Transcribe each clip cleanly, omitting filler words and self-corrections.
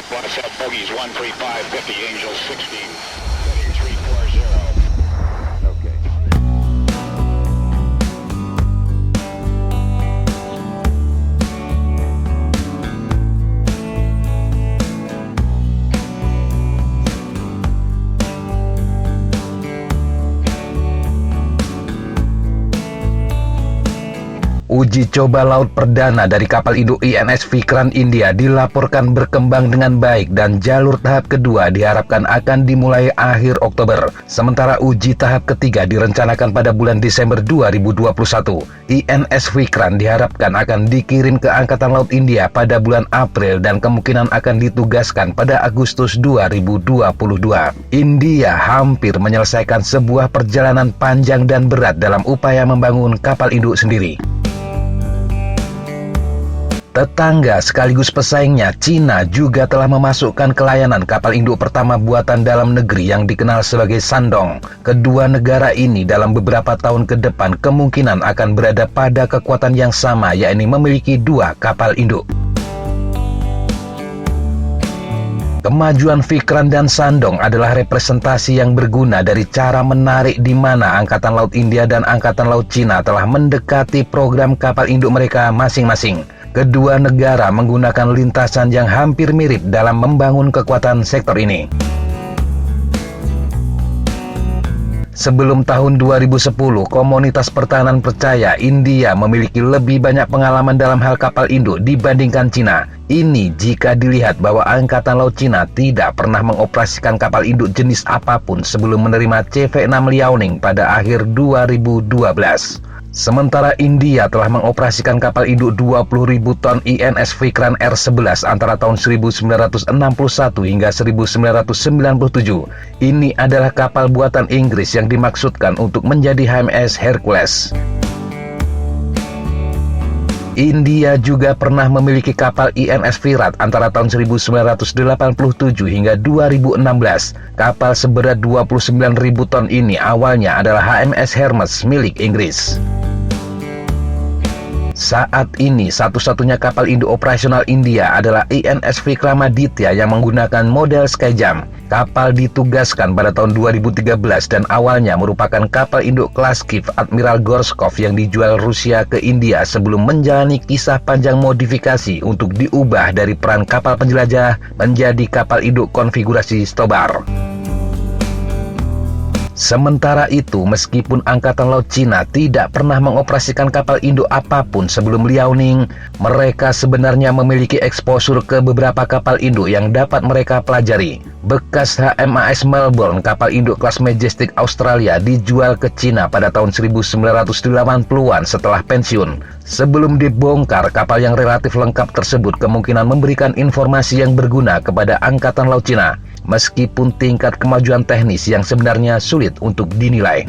Watch out, bogeys 135, 50, Angel 16, heading 340. Okay. Uji coba laut perdana dari kapal induk INS Vikrant India dilaporkan berkembang dengan baik dan jalur tahap kedua diharapkan akan dimulai akhir Oktober. Sementara uji tahap ketiga direncanakan pada bulan Desember 2021. INS Vikrant diharapkan akan dikirim ke Angkatan Laut India pada bulan April dan kemungkinan akan ditugaskan pada Agustus 2022. India hampir menyelesaikan sebuah perjalanan panjang dan berat dalam upaya membangun kapal induk sendiri. Tetangga sekaligus pesaingnya, Cina juga telah memasukkan ke layanan kapal induk pertama buatan dalam negeri yang dikenal sebagai Shandong. Kedua negara ini dalam beberapa tahun ke depan kemungkinan akan berada pada kekuatan yang sama, yakni memiliki dua kapal induk. Kemajuan Vikrant dan Shandong adalah representasi yang berguna dari cara menarik di mana Angkatan Laut India dan Angkatan Laut Cina telah mendekati program kapal induk mereka masing-masing. Kedua negara menggunakan lintasan yang hampir mirip dalam membangun kekuatan sektor ini. Sebelum tahun 2010, komunitas pertahanan percaya India memiliki lebih banyak pengalaman dalam hal kapal induk dibandingkan Cina. Ini jika dilihat bahwa Angkatan Laut Cina tidak pernah mengoperasikan kapal induk jenis apapun sebelum menerima CV-6 Liaoning pada akhir 2012. Sementara India telah mengoperasikan kapal induk 20.000 ton INS Vikrant R-11 antara tahun 1961 hingga 1997. Ini adalah kapal buatan Inggris yang dimaksudkan untuk menjadi HMS Hercules. India juga pernah memiliki kapal INS Virat antara tahun 1987 hingga 2016. Kapal seberat 29.000 ton ini awalnya adalah HMS Hermes milik Inggris. Saat ini satu-satunya kapal induk operasional India adalah INS Vikramaditya yang menggunakan model Skyjam. Kapal ditugaskan pada tahun 2013 dan awalnya merupakan kapal induk kelas Kiev Admiral Gorshkov yang dijual Rusia ke India sebelum menjalani kisah panjang modifikasi untuk diubah dari peran kapal penjelajah menjadi kapal induk konfigurasi Stobar. Sementara itu, meskipun Angkatan Laut Cina tidak pernah mengoperasikan kapal induk apapun sebelum Liaoning, mereka sebenarnya memiliki eksposur ke beberapa kapal induk yang dapat mereka pelajari. Bekas HMAS Melbourne, kapal induk kelas Majestic Australia, dijual ke Cina pada tahun 1980-an setelah pensiun. Sebelum dibongkar, kapal yang relatif lengkap tersebut kemungkinan memberikan informasi yang berguna kepada Angkatan Laut Cina, meskipun tingkat kemajuan teknis yang sebenarnya sulit untuk dinilai.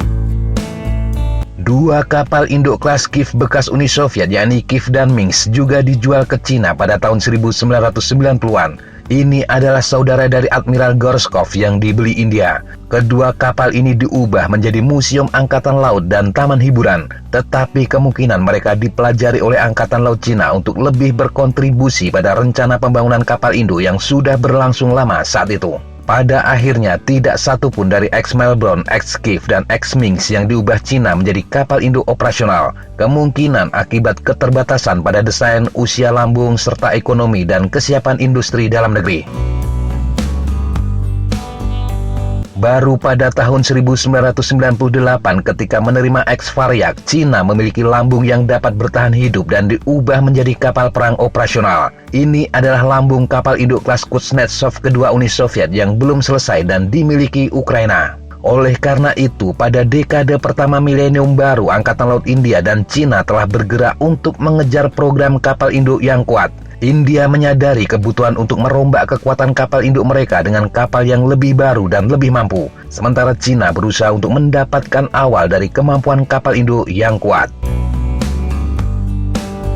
Dua kapal induk kelas Kiev bekas Uni Soviet, yakni Kiev dan Minsk, juga dijual ke Cina pada tahun 1990-an. Ini adalah saudara dari Admiral Gorshkov yang dibeli India. Kedua kapal ini diubah menjadi museum angkatan laut dan taman hiburan, tetapi kemungkinan mereka dipelajari oleh Angkatan Laut Cina untuk lebih berkontribusi pada rencana pembangunan kapal induk yang sudah berlangsung lama saat itu. Pada akhirnya, tidak satu pun dari ex-Melbourne, ex-Kiev, dan ex-Minsk yang diubah Cina menjadi kapal induk operasional. Kemungkinan akibat keterbatasan pada desain, usia lambung, serta ekonomi dan kesiapan industri dalam negeri. Baru pada tahun 1998 ketika menerima X-Variak, Cina memiliki lambung yang dapat bertahan hidup dan diubah menjadi kapal perang operasional. Ini adalah lambung kapal induk kelas Kuznetsov kedua Uni Soviet yang belum selesai dan dimiliki Ukraina. Oleh karena itu, pada dekade pertama milenium baru, Angkatan Laut India dan Cina telah bergerak untuk mengejar program kapal induk yang kuat. India menyadari kebutuhan untuk merombak kekuatan kapal induk mereka dengan kapal yang lebih baru dan lebih mampu. Sementara Cina berusaha untuk mendapatkan awal dari kemampuan kapal induk yang kuat.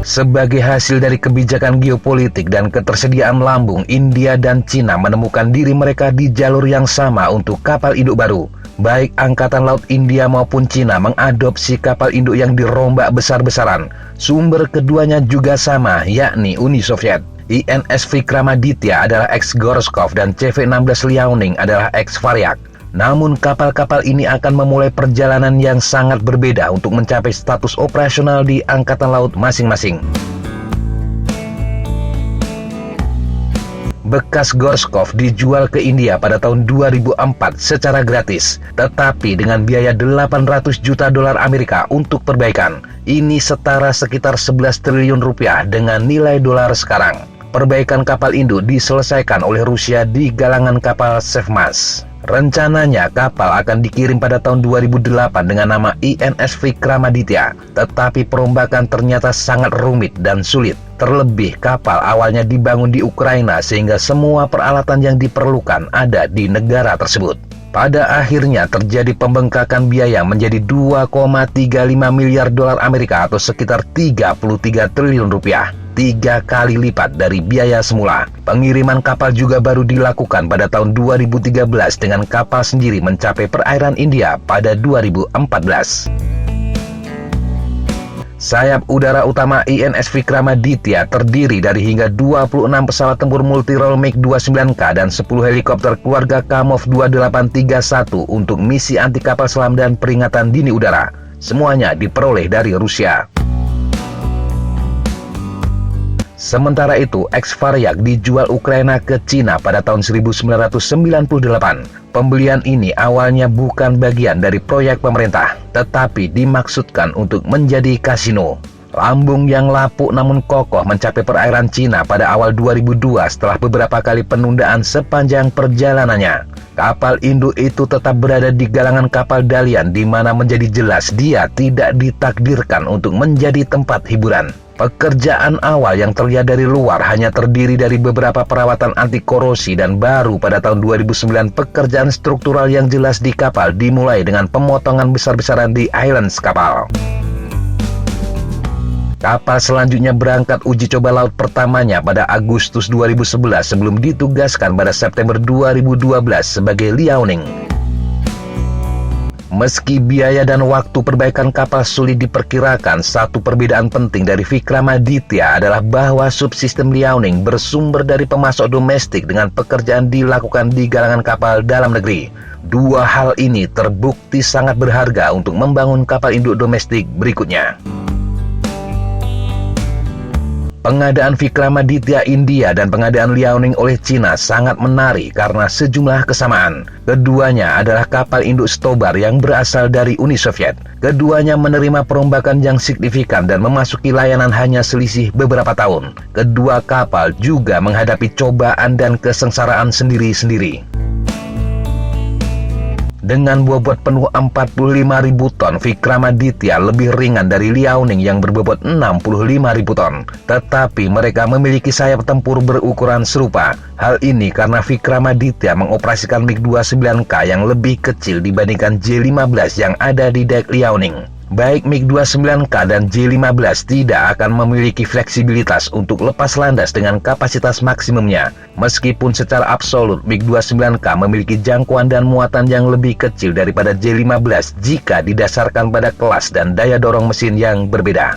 Sebagai hasil dari kebijakan geopolitik dan ketersediaan lambung, India dan Cina menemukan diri mereka di jalur yang sama untuk kapal induk baru. Baik Angkatan Laut India maupun Cina mengadopsi kapal induk yang dirombak besar-besaran. Sumber keduanya juga sama, yakni Uni Soviet. INS Vikramaditya adalah ex-Gorshkov dan CV-16 Liaoning adalah ex-Varyak. Namun kapal-kapal ini akan memulai perjalanan yang sangat berbeda untuk mencapai status operasional di Angkatan Laut masing-masing. Bekas Gorshkov dijual ke India pada tahun 2004 secara gratis, tetapi dengan biaya 800 juta dolar Amerika untuk perbaikan. Ini setara sekitar 11 triliun rupiah dengan nilai dolar sekarang. Perbaikan kapal induk diselesaikan oleh Rusia di galangan kapal Sevmas. Rencananya kapal akan dikirim pada tahun 2008 dengan nama INS Vikramaditya, tetapi perombakan ternyata sangat rumit dan sulit. Terlebih kapal awalnya dibangun di Ukraina sehingga semua peralatan yang diperlukan ada di negara tersebut. Pada akhirnya terjadi pembengkakan biaya menjadi 2,35 miliar dolar Amerika atau sekitar 33 triliun rupiah. 3 kali lipat dari biaya semula. Pengiriman kapal juga baru dilakukan pada tahun 2013 dengan kapal sendiri mencapai perairan India pada 2014. Sayap udara utama INS Vikramaditya terdiri dari hingga 26 pesawat tempur multirole MiG-29K dan 10 helikopter keluarga Kamov 2831 untuk misi anti kapal selam dan peringatan dini udara. Semuanya diperoleh dari Rusia. Sementara itu, ex-Varyak dijual Ukraina ke Cina pada tahun 1998. Pembelian ini awalnya bukan bagian dari proyek pemerintah, tetapi dimaksudkan untuk menjadi kasino. Lambung yang lapuk namun kokoh mencapai perairan Cina pada awal 2002 setelah beberapa kali penundaan sepanjang perjalanannya. Kapal induk itu tetap berada di galangan kapal Dalian di mana menjadi jelas dia tidak ditakdirkan untuk menjadi tempat hiburan. Pekerjaan awal yang terlihat dari luar hanya terdiri dari beberapa perawatan anti korosi dan baru pada tahun 2009 pekerjaan struktural yang jelas di kapal dimulai dengan pemotongan besar-besaran di islands kapal. Kapal selanjutnya berangkat uji coba laut pertamanya pada Agustus 2011 sebelum ditugaskan pada September 2012 sebagai Liaoning. Meski biaya dan waktu perbaikan kapal sulit diperkirakan, satu perbedaan penting dari Vikramaditya adalah bahwa subsistem Liaoning bersumber dari pemasok domestik dengan pekerjaan dilakukan di galangan kapal dalam negeri. Dua hal ini terbukti sangat berharga untuk membangun kapal induk domestik berikutnya. Pengadaan Vikramaditya India dan pengadaan Liaoning oleh Cina sangat menarik karena sejumlah kesamaan. Keduanya adalah kapal induk Stobar yang berasal dari Uni Soviet. Keduanya menerima perombakan yang signifikan dan memasuki layanan hanya selisih beberapa tahun. Kedua kapal juga menghadapi cobaan dan kesengsaraan sendiri-sendiri. Dengan bobot penuh 45.000 ton, Vikramaditya lebih ringan dari Liaoning yang berbobot 65.000 ton. Tetapi mereka memiliki sayap tempur berukuran serupa. Hal ini karena Vikramaditya mengoperasikan MiG-29K yang lebih kecil dibandingkan J-15 yang ada di dek Liaoning. Baik MiG-29K dan J-15 tidak akan memiliki fleksibilitas untuk lepas landas dengan kapasitas maksimumnya. Meskipun secara absolut MiG-29K memiliki jangkauan dan muatan yang lebih kecil daripada J-15 jika didasarkan pada kelas dan daya dorong mesin yang berbeda.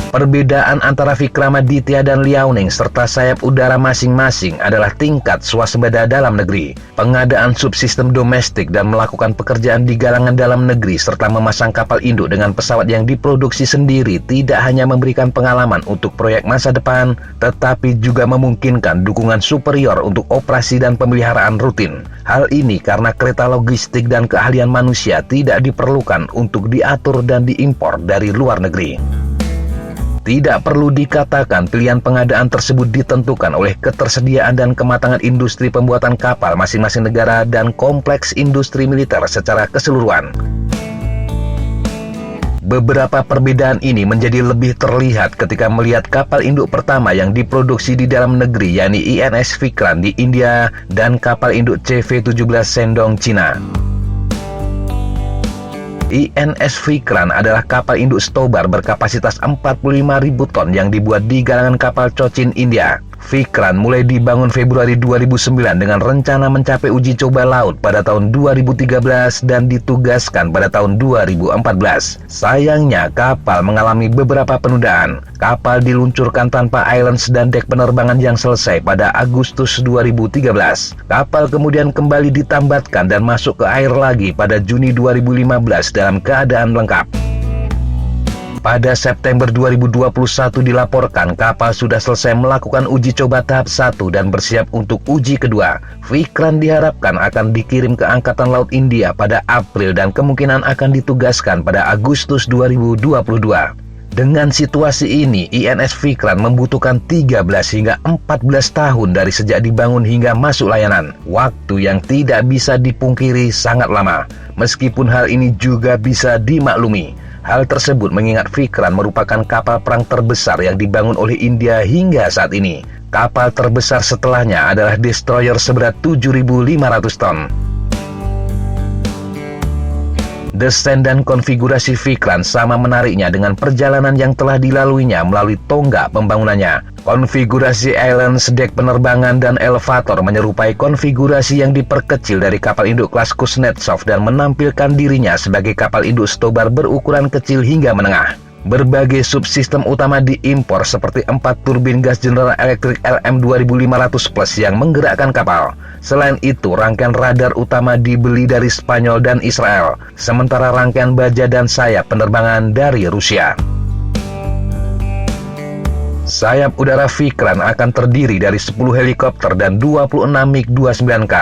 Perbedaan antara Vikramaditya dan Liaoning serta sayap udara masing-masing adalah tingkat swasembada dalam negeri, pengadaan subsistem domestik dan melakukan pekerjaan di galangan dalam negeri serta memasang kapal induk dengan pesawat yang diproduksi sendiri tidak hanya memberikan pengalaman untuk proyek masa depan, tetapi juga memungkinkan dukungan superior untuk operasi dan pemeliharaan rutin. Hal ini karena kereta logistik dan keahlian manusia tidak diperlukan untuk diatur dan diimpor dari luar negeri. Tidak perlu dikatakan pilihan pengadaan tersebut ditentukan oleh ketersediaan dan kematangan industri pembuatan kapal masing-masing negara dan kompleks industri militer secara keseluruhan. Beberapa perbedaan ini menjadi lebih terlihat ketika melihat kapal induk pertama yang diproduksi di dalam negeri, yakni INS Vikran di India dan kapal induk CV-17 Sendong Cina. INS Vikran adalah kapal induk Stobar berkapasitas 45.000 ton yang dibuat di galangan kapal Cochin India. Vikran mulai dibangun Februari 2009 dengan rencana mencapai uji coba laut pada tahun 2013 dan ditugaskan pada tahun 2014. Sayangnya, kapal mengalami beberapa penundaan. Kapal diluncurkan tanpa islands dan dek penerbangan yang selesai pada Agustus 2013. Kapal kemudian kembali ditambatkan dan masuk ke air lagi pada Juni 2015 dalam keadaan lengkap. Pada September 2021 dilaporkan kapal sudah selesai melakukan uji coba tahap 1 dan bersiap untuk uji kedua. Vikran diharapkan akan dikirim ke Angkatan Laut India pada April dan kemungkinan akan ditugaskan pada Agustus 2022. Dengan situasi ini, INS Vikran membutuhkan 13 hingga 14 tahun dari sejak dibangun hingga masuk layanan. Waktu yang tidak bisa dipungkiri sangat lama. Meskipun hal ini juga bisa dimaklumi. Hal tersebut mengingat Vikran merupakan kapal perang terbesar yang dibangun oleh India hingga saat ini. Kapal terbesar setelahnya adalah destroyer seberat 7.500 ton. Desain dan konfigurasi Vikran sama menariknya dengan perjalanan yang telah dilaluinya melalui tonggak pembangunannya. Konfigurasi islands, dek penerbangan, dan elevator menyerupai konfigurasi yang diperkecil dari kapal induk kelas Kuznetsov dan menampilkan dirinya sebagai kapal induk Stobar berukuran kecil hingga menengah. Berbagai subsistem utama diimpor seperti 4 turbin gas General Electric LM 2500 Plus yang menggerakkan kapal. Selain itu, rangkaian radar utama dibeli dari Spanyol dan Israel, sementara rangkaian baja dan sayap penerbangan dari Rusia. Sayap udara Vikran akan terdiri dari 10 helikopter dan 26 MiG-29K.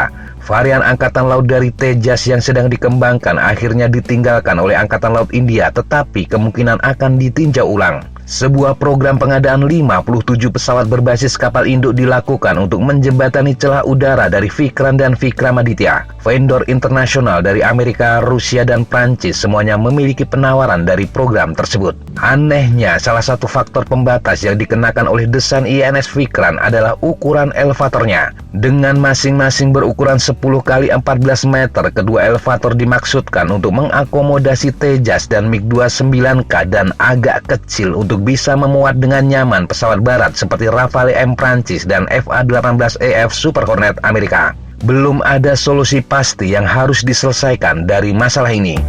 Varian Angkatan Laut dari Tejas yang sedang dikembangkan akhirnya ditinggalkan oleh Angkatan Laut India, tetapi kemungkinan akan ditinjau ulang. Sebuah program pengadaan 57 pesawat berbasis kapal induk dilakukan untuk menjembatani celah udara dari Vikran dan Vikramaditya. Vendor internasional dari Amerika, Rusia, dan Prancis semuanya memiliki penawaran dari program tersebut. Anehnya, salah satu faktor pembatas yang dikenakan oleh desain INS Vikran adalah ukuran elevatornya. Dengan masing-masing berukuran 10 x 14 meter, kedua elevator dimaksudkan untuk mengakomodasi Tejas dan MiG-29K dan agak kecil untuk bisa memuat dengan nyaman pesawat barat seperti Rafale M Prancis dan FA-18EF Super Hornet Amerika. Belum ada solusi pasti yang harus diselesaikan dari masalah ini.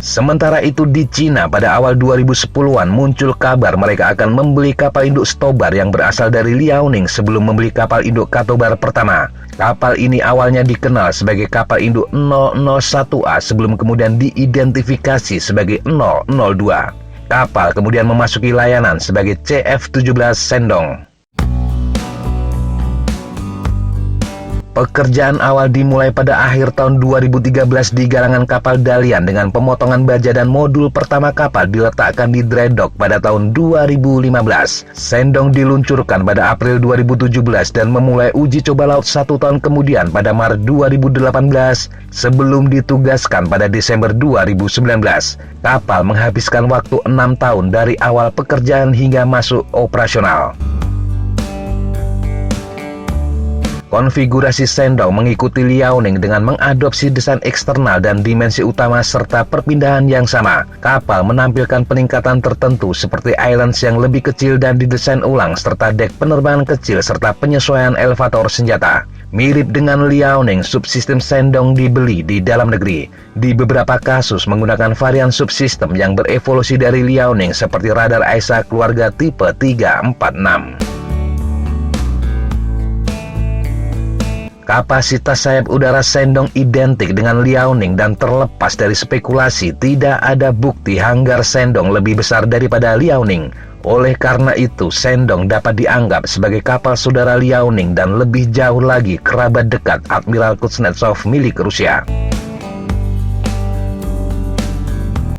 Sementara itu di Cina pada awal 2010-an muncul kabar mereka akan membeli kapal induk Stobar yang berasal dari Liaoning sebelum membeli kapal induk Katobar pertama. Kapal ini awalnya dikenal sebagai kapal induk 001A sebelum kemudian diidentifikasi sebagai 002. Kapal kemudian memasuki layanan sebagai CF-17 Sendong. Pekerjaan awal dimulai pada akhir tahun 2013 di galangan kapal Dalian dengan pemotongan baja dan modul pertama kapal diletakkan di dry dock pada tahun 2015. Sendong diluncurkan pada April 2017 dan memulai uji coba laut 1 tahun kemudian pada Maret 2018 sebelum ditugaskan pada Desember 2019. Kapal menghabiskan waktu 6 tahun dari awal pekerjaan hingga masuk operasional. Konfigurasi Sendong mengikuti Liaoning dengan mengadopsi desain eksternal dan dimensi utama serta perpindahan yang sama. Kapal menampilkan peningkatan tertentu seperti islands yang lebih kecil dan didesain ulang serta dek penerbangan kecil serta penyesuaian elevator senjata. Mirip dengan Liaoning, subsistem Sendong dibeli di dalam negeri. Di beberapa kasus menggunakan varian subsistem yang berevolusi dari Liaoning seperti radar AESA keluarga tipe 346. Kapasitas sayap udara Sendong identik dengan Liaoning dan terlepas dari spekulasi, tidak ada bukti hanggar Sendong lebih besar daripada Liaoning. Oleh karena itu, Sendong dapat dianggap sebagai kapal saudara Liaoning dan lebih jauh lagi kerabat dekat Admiral Kuznetsov milik Rusia.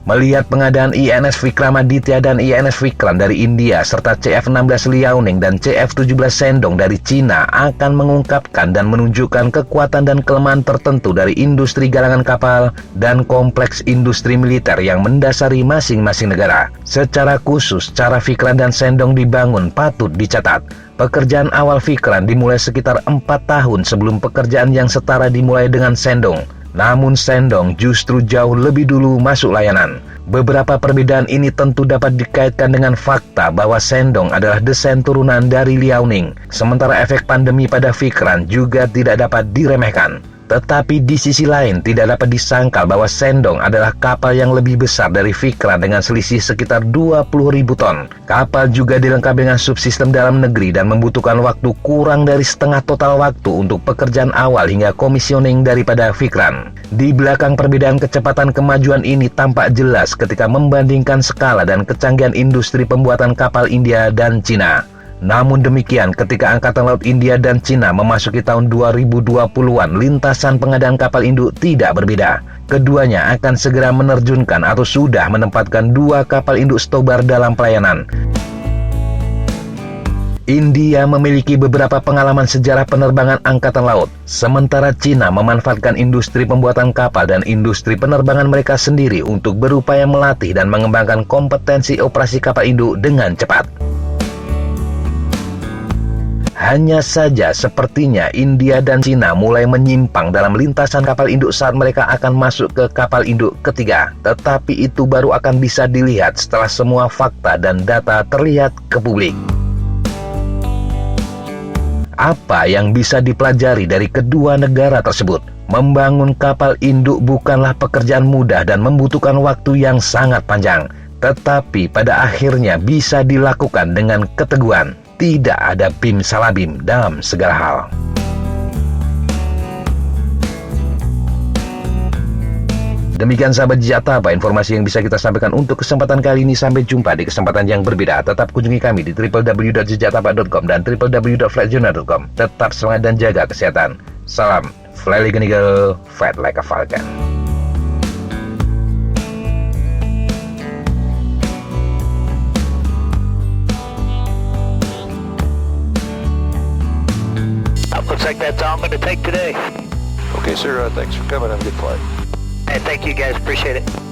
Melihat pengadaan INS Vikramaditya dan INS Vikran dari India serta CF-16 Liaoning dan CF-17 Sendong dari Cina akan mengungkapkan dan menunjukkan kekuatan dan kelemahan tertentu dari industri galangan kapal dan kompleks industri militer yang mendasari masing-masing negara. Secara khusus, cara Vikran dan Sendong dibangun patut dicatat. Pekerjaan awal Vikran dimulai sekitar 4 tahun sebelum pekerjaan yang setara dimulai dengan Sendong. Namun Sendong justru jauh lebih dulu masuk layanan. Beberapa perbedaan ini tentu dapat dikaitkan dengan fakta bahwa Sendong adalah desain turunan dari Liaoning, sementara efek pandemi pada Vikran juga tidak dapat diremehkan. Tetapi di sisi lain tidak dapat disangkal bahwa Sendong adalah kapal yang lebih besar dari Vikran dengan selisih sekitar 20.000 ton. Kapal juga dilengkapi dengan subsistem dalam negeri dan membutuhkan waktu kurang dari setengah total waktu untuk pekerjaan awal hingga komisioning daripada Vikran. Di belakang perbedaan kecepatan kemajuan ini tampak jelas ketika membandingkan skala dan kecanggihan industri pembuatan kapal India dan Cina. Namun demikian, ketika Angkatan Laut India dan Cina memasuki tahun 2020-an, lintasan pengadaan kapal induk tidak berbeda. Keduanya akan segera menerjunkan atau sudah menempatkan 2 kapal induk Stobar dalam pelayanan. India memiliki beberapa pengalaman sejarah penerbangan angkatan laut, sementara Cina memanfaatkan industri pembuatan kapal dan industri penerbangan mereka sendiri untuk berupaya melatih dan mengembangkan kompetensi operasi kapal induk dengan cepat. Hanya saja sepertinya India dan Cina mulai menyimpang dalam lintasan kapal induk saat mereka akan masuk ke kapal induk ketiga. Tetapi itu baru akan bisa dilihat setelah semua fakta dan data terlihat ke publik. Apa yang bisa dipelajari dari kedua negara tersebut? Membangun kapal induk bukanlah pekerjaan mudah dan membutuhkan waktu yang sangat panjang. Tetapi pada akhirnya bisa dilakukan dengan keteguhan. Tidak ada bim salah bim dalam segala hal. Demikian sahabat Jataba informasi yang bisa kita sampaikan untuk kesempatan kali ini. Sampai jumpa di kesempatan yang berbeda. Tetap kunjungi kami di www.jataba.com dan www.flightjournal.com. Tetap semangat dan jaga kesehatan. Salam Fly Like an Eagle, Fight Like a Falcon. Looks like that's all I'm going to take today. Okay, sir. Thanks for coming. Have a good flight. Hey, thank you guys. Appreciate it.